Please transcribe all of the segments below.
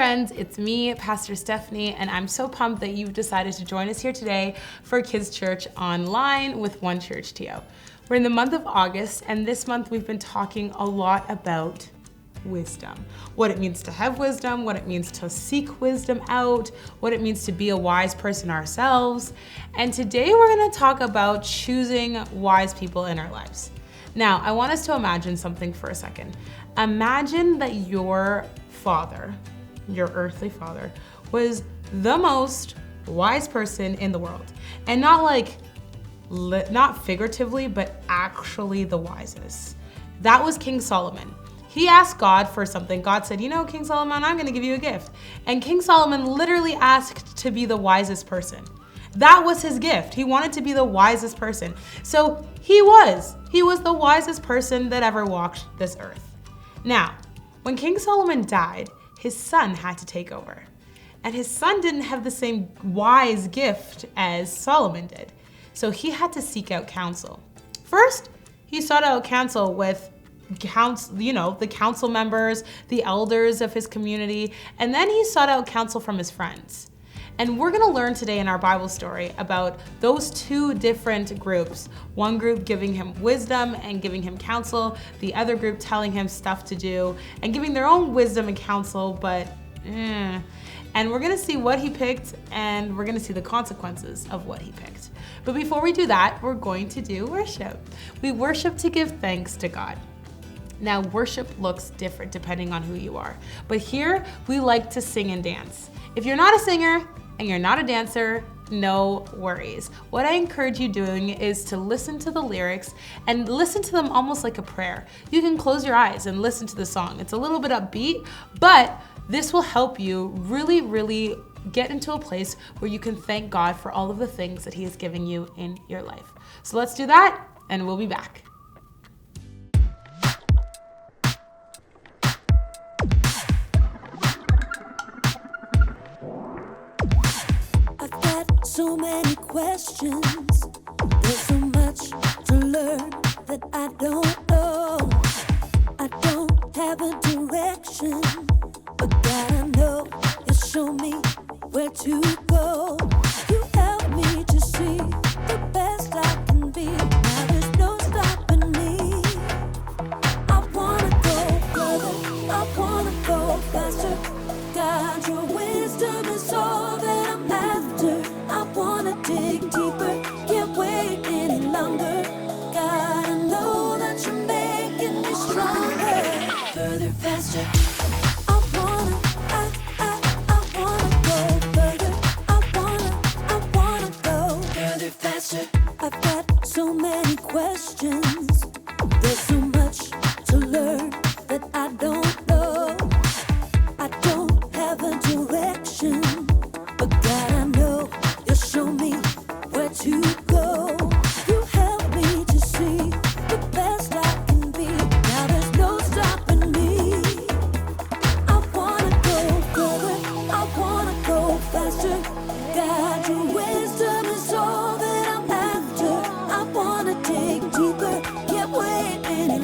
friends, it's me, Pastor Stephanie, and I'm so pumped that you've decided to join us here today for Kids Church Online with One Church TO. We're in the month of August, and this month we've been talking a lot about wisdom. What it means to have wisdom, what it means to seek wisdom out, what it means to be a wise person ourselves. And today we're going to talk about choosing wise people in our lives. Now, I want us to imagine something for a second. Imagine that your father, your earthly father, was the most wise person in the world. And not figuratively, but actually the wisest. That was King Solomon. He asked God for something. God said, King Solomon, I'm gonna give you a gift. And King Solomon literally asked to be the wisest person. That was his gift. He wanted to be the wisest person. So he was the wisest person that ever walked this earth. Now, when King Solomon died, his son had to take over. And his son didn't have the same wise gift as Solomon did. So he had to seek out counsel. First, he sought out counsel with the council members, the elders of his community, and then he sought out counsel from his friends. And we're gonna learn today in our Bible story about those two different groups. One group giving him wisdom and giving him counsel, the other group telling him stuff to do and giving their own wisdom and counsel, but And we're gonna see what he picked, and we're gonna see the consequences of what he picked. But before we do that, we're going to do worship. We worship to give thanks to God. Now, worship looks different depending on who you are, but here we like to sing and dance. If you're not a singer and you're not a dancer, no worries. What I encourage you doing is to listen to the lyrics and listen to them almost like a prayer. You can close your eyes and listen to the song. It's a little bit upbeat, but this will help you really get into a place where you can thank God for all of the things that He has given you in your life. So let's do that, and we'll be back. So many questions, there's so much to learn that I don't know. I don't have a direction, but God, I know you show me where to go. You help me to see the best I can be. Now there's no stopping me. I wanna go further, I wanna go faster. God, your wisdom is all that I'm after. I wanna dig deeper, can't wait any longer. God, I know that you're making me stronger. Further, faster. I wanna go further. I wanna go further, faster. I've got so many questions. There's so much to learn that I don't know. I don't have a direction, but God, I know you show me where to go. You help me to see the best I can be. Now there's no stopping me. I wanna go further, I wanna go faster. God, your wisdom is all that I'm after. I wanna dig deeper, can't wait any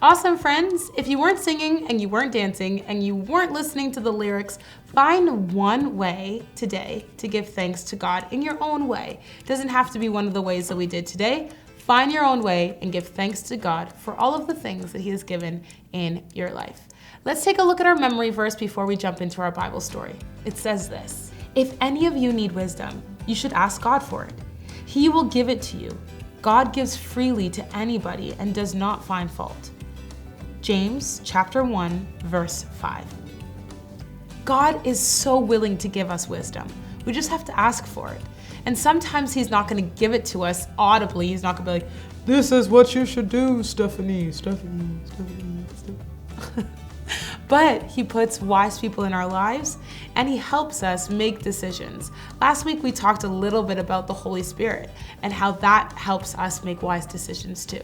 Awesome, friends. If you weren't singing and you weren't dancing and you weren't listening to the lyrics, find one way today to give thanks to God in your own way. It doesn't have to be one of the ways that we did today. Find your own way and give thanks to God for all of the things that He has given in your life. Let's take a look at our memory verse before we jump into our Bible story. It says this: if any of you need wisdom, you should ask God for it. He will give it to you. God gives freely to anybody and does not find fault. James chapter 1, verse 5. God is so willing to give us wisdom. We just have to ask for it. And sometimes He's not going to give it to us audibly. He's not going to be like, this is what you should do, Stephanie. But He puts wise people in our lives and He helps us make decisions. Last week we talked a little bit about the Holy Spirit and how that helps us make wise decisions too.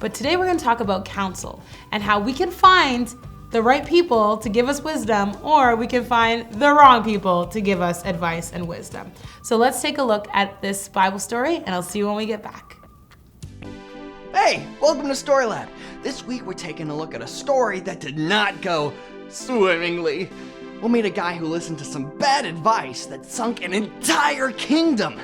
But today we're going to talk about counsel and how we can find the right people to give us wisdom, or we can find the wrong people to give us advice and wisdom. So let's take a look at this Bible story and I'll see you when we get back. Hey, welcome to Story Lab. This week we're taking a look at a story that did not go swimmingly. We'll meet a guy who listened to some bad advice that sunk an entire kingdom.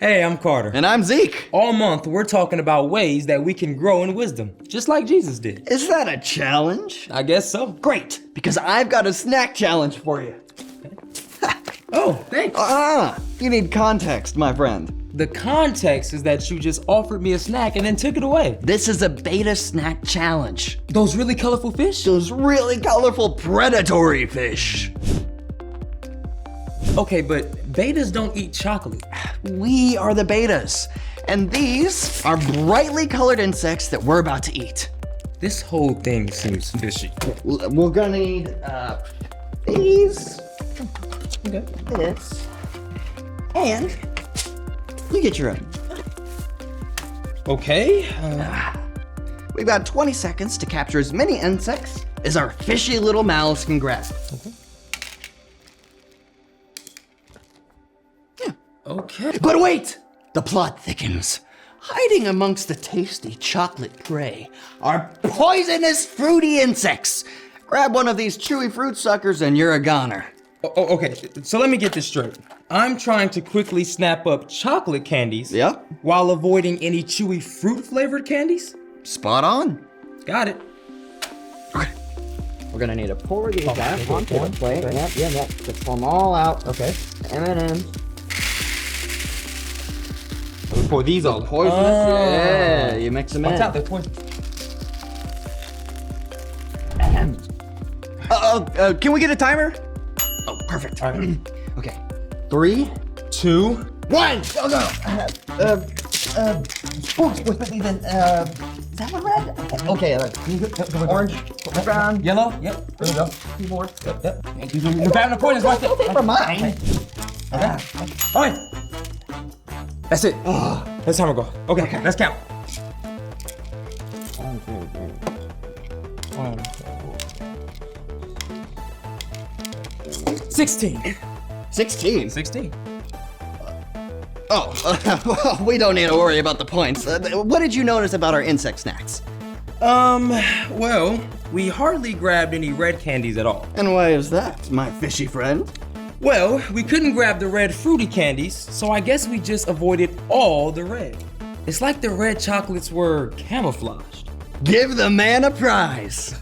Hey, I'm Carter. And I'm Zeke. All month, we're talking about ways that we can grow in wisdom, just like Jesus did. Is that a challenge? I guess so. Great, because I've got a snack challenge for you. Oh, thanks. You need context, my friend. The context is that you just offered me a snack and then took it away. This is a beta snack challenge. Those really colorful fish? Those really colorful predatory fish. Okay, but betas don't eat chocolate. We are the betas, and these are brightly colored insects that we're about to eat. This whole thing seems fishy. We're gonna need these, Okay. this, and you get your own. Okay. We've got 20 seconds to capture as many insects as our fishy little mouths can grasp. Okay. But wait! The plot thickens. Hiding amongst the tasty chocolate prey are poisonous fruity insects. Grab one of these chewy fruit suckers and you're a goner. Okay, so let me get this straight. I'm trying to quickly snap up chocolate candies. Yep. While avoiding any chewy fruit-flavored candies? Spot on. Got it. Okay. We're gonna need to pour these out onto the plate. Yep. Just pour them all out. Okay. M&M's. Pour these all. Poisonous? Yeah, you mix them in. Watch out, they're poison. Can we get a timer? Oh, perfect. All right. Okay. 3, 2, 1, go, go. What's even, is that one red? Okay, orange, brown. yellow. Yep. There we go. 2 more. Yep. You're grabbing the poison right there. For mine. Okay. All right. That's it. That's how we go. Okay, let's count. 1, 2, 3. 16. 16. 16. Oh, well, we don't need to worry about the points. What did you notice about our insect snacks? Well, we hardly grabbed any red candies at all. And why is that, my fishy friend? Well, we couldn't grab the red fruity candies, so I guess we just avoided all the red. It's like the red chocolates were camouflaged. Give the man a prize.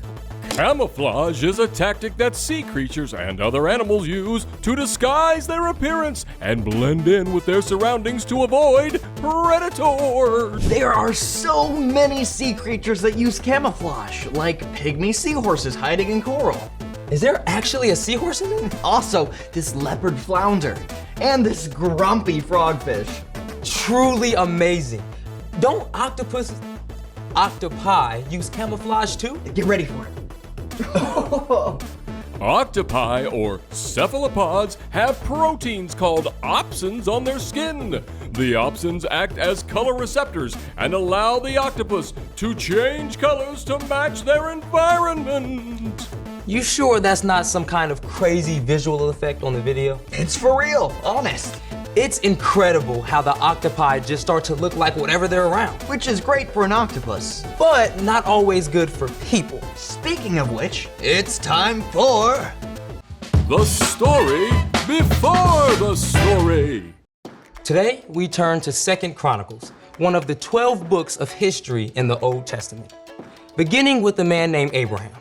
Camouflage is a tactic that sea creatures and other animals use to disguise their appearance and blend in with their surroundings to avoid predators. There are so many sea creatures that use camouflage, like pygmy seahorses hiding in coral. Is there actually a seahorse in there? Also, this leopard flounder, and this grumpy frogfish. Truly amazing. Don't octopi use camouflage too? Get ready for it. Octopi, or cephalopods, have proteins called opsins on their skin. The opsins act as color receptors and allow the octopus to change colors to match their environment. You sure that's not some kind of crazy visual effect on the video? It's for real, honest. It's incredible how the octopi just start to look like whatever they're around, Which is great for an octopus. but not always good for people. Speaking of which, it's time for... The story before the story. Today, we turn to 2 Chronicles, one of the 12 books of history in the Old Testament, beginning with a man named Abraham.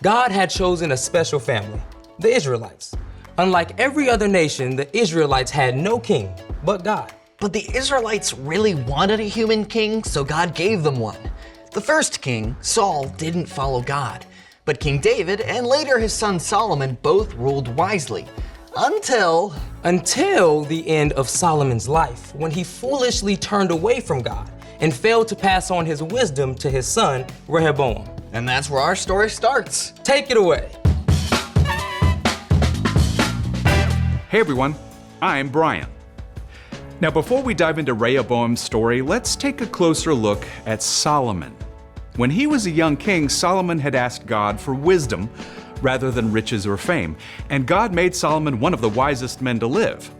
God had chosen a special family, the Israelites. Unlike every other nation, the Israelites had no king but God. But the Israelites really wanted a human king, so God gave them one. The first king, Saul, didn't follow God. But King David and later his son Solomon both ruled wisely. Until the end of Solomon's life, when he foolishly turned away from God and failed to pass on his wisdom to his son, Rehoboam. And that's where our story starts. Take it away. Hey everyone, I'm Brian. Now before we dive into Rehoboam's story, let's take a closer look at Solomon. When he was a young king, Solomon had asked God for wisdom rather than riches or fame, and God made Solomon one of the wisest men to live.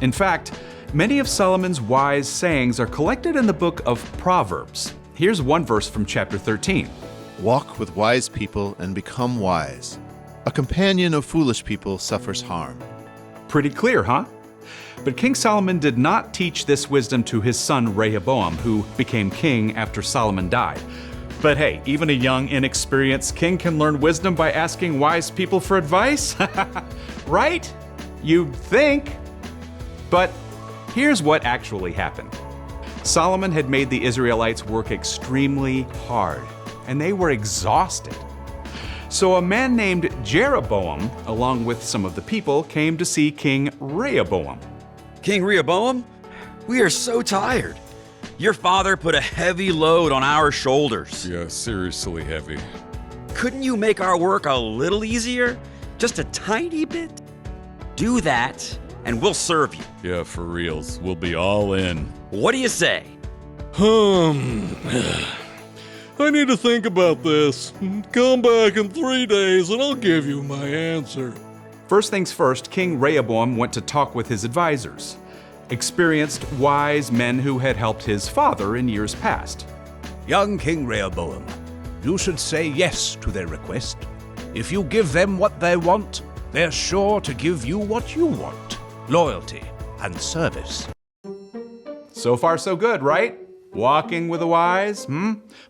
In fact, many of Solomon's wise sayings are collected in the book of Proverbs. Here's one verse from chapter 13. Walk with wise people and become wise. A companion of foolish people suffers harm. Pretty clear, huh? But King Solomon did not teach this wisdom to his son Rehoboam, who became king after Solomon died. But hey, even a young, inexperienced king can learn wisdom by asking wise people for advice? Right? You'd think. But here's what actually happened. Solomon had made the Israelites work extremely hard, and they were exhausted. So a man named Jeroboam, along with some of the people, came to see King Rehoboam. King Rehoboam, we are so tired. Your father put a heavy load on our shoulders. Yeah, seriously heavy. Couldn't you make our work a little easier? Just a tiny bit? Do that, and we'll serve you. Yeah, for reals. We'll be all in. What do you say? I need to think about this. Come back in 3 days and I'll give you my answer. First things first, King Rehoboam went to talk with his advisors, experienced, wise men who had helped his father in years past. Young King Rehoboam, you should say yes to their request. If you give them what they want, they're sure to give you what you want. Loyalty and service. So far so good, right? Walking with the wise,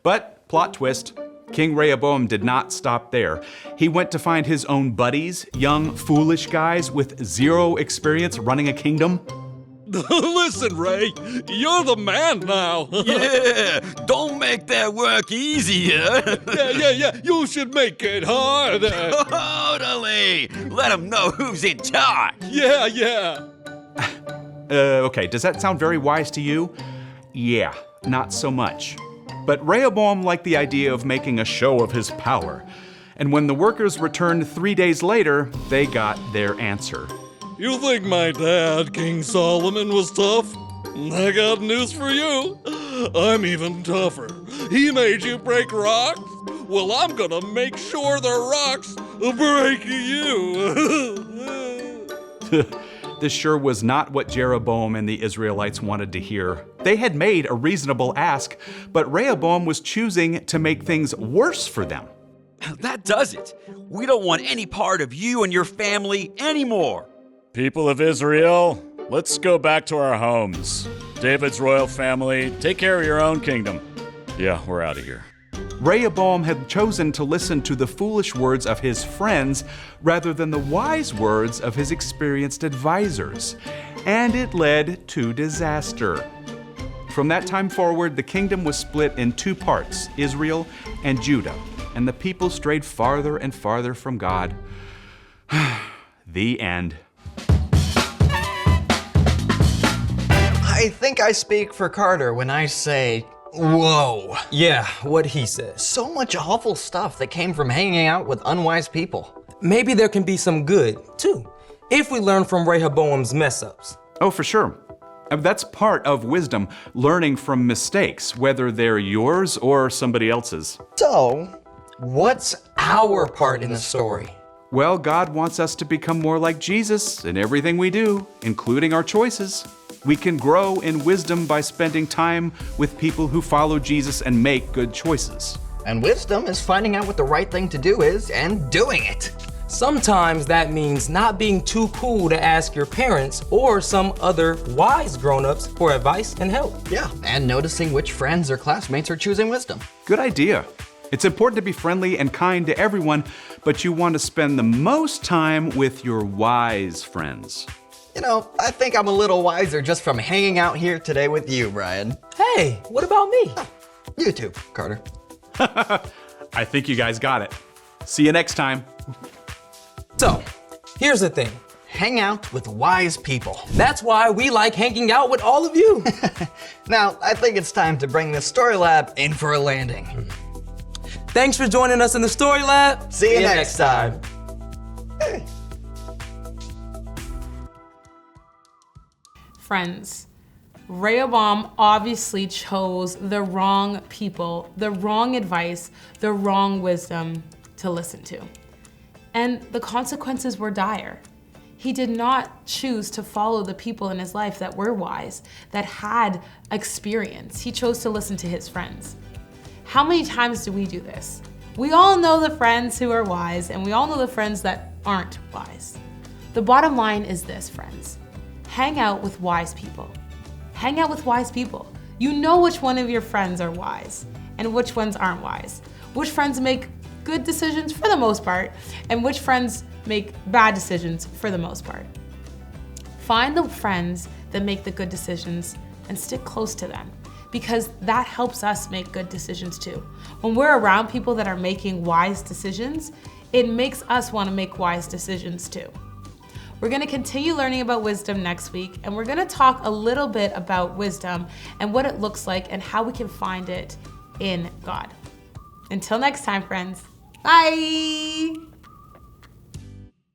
But, plot twist, King Rehoboam did not stop there. He went to find his own buddies, young, foolish guys with zero experience running a kingdom. Listen, Ray, you're the man now. Yeah, don't make their work easier. Yeah, you should make it harder. Totally. Let them know who's in charge. Yeah. Okay, does that sound very wise to you? Yeah, not so much. But Rehoboam liked the idea of making a show of his power. And when the workers returned 3 days later, they got their answer. You think my dad, King Solomon, was tough? I got news for you. I'm even tougher. He made you break rocks? Well, I'm gonna make sure the rocks break you. This sure was not what Jeroboam and the Israelites wanted to hear. They had made a reasonable ask, but Rehoboam was choosing to make things worse for them. That does it. We don't want any part of you and your family anymore. People of Israel, let's go back to our homes. David's royal family, take care of your own kingdom. Yeah, we're out of here. Rehoboam had chosen to listen to the foolish words of his friends rather than the wise words of his experienced advisors, and it led to disaster. From that time forward, the kingdom was split in two parts, Israel and Judah, and the people strayed farther and farther from God. The end. I think I speak for Carter when I say, whoa. Yeah, what he says. So much awful stuff that came from hanging out with unwise people. Maybe there can be some good, too, if we learn from Rehoboam's mess-ups. Oh, for sure. That's part of wisdom, learning from mistakes, whether they're yours or somebody else's. So, what's our part in the story? Well, God wants us to become more like Jesus in everything we do, including our choices. We can grow in wisdom by spending time with people who follow Jesus and make good choices. And wisdom is finding out what the right thing to do is and doing it. Sometimes that means not being too cool to ask your parents or some other wise grown-ups for advice and help. Yeah, and noticing which friends or classmates are choosing wisdom. Good idea. It's important to be friendly and kind to everyone, but you want to spend the most time with your wise friends. You know, I think I'm a little wiser just from hanging out here today with you, Brian. Hey, what about me? You too, Carter. I think you guys got it. See you next time. So, here's the thing. Hang out with wise people. That's why we like hanging out with all of you. Now, I think it's time to bring the Story Lab in for a landing. Thanks for joining us in the Story Lab. See you next time. Friends, Rehoboam obviously chose the wrong people, the wrong advice, the wrong wisdom to listen to. And the consequences were dire. He did not choose to follow the people in his life that were wise, that had experience. He chose to listen to his friends. How many times do we do this? We all know the friends who are wise, and we all know the friends that aren't wise. The bottom line is this, friends. Hang out with wise people. Hang out with wise people. You know which one of your friends are wise and which ones aren't wise. Which friends make good decisions for the most part, and which friends make bad decisions for the most part. Find the friends that make the good decisions and stick close to them, because that helps us make good decisions too. When we're around people that are making wise decisions, it makes us want to make wise decisions too. We're going to continue learning about wisdom next week, and we're going to talk a little bit about wisdom and what it looks like and how we can find it in God. Until next time, friends. Bye!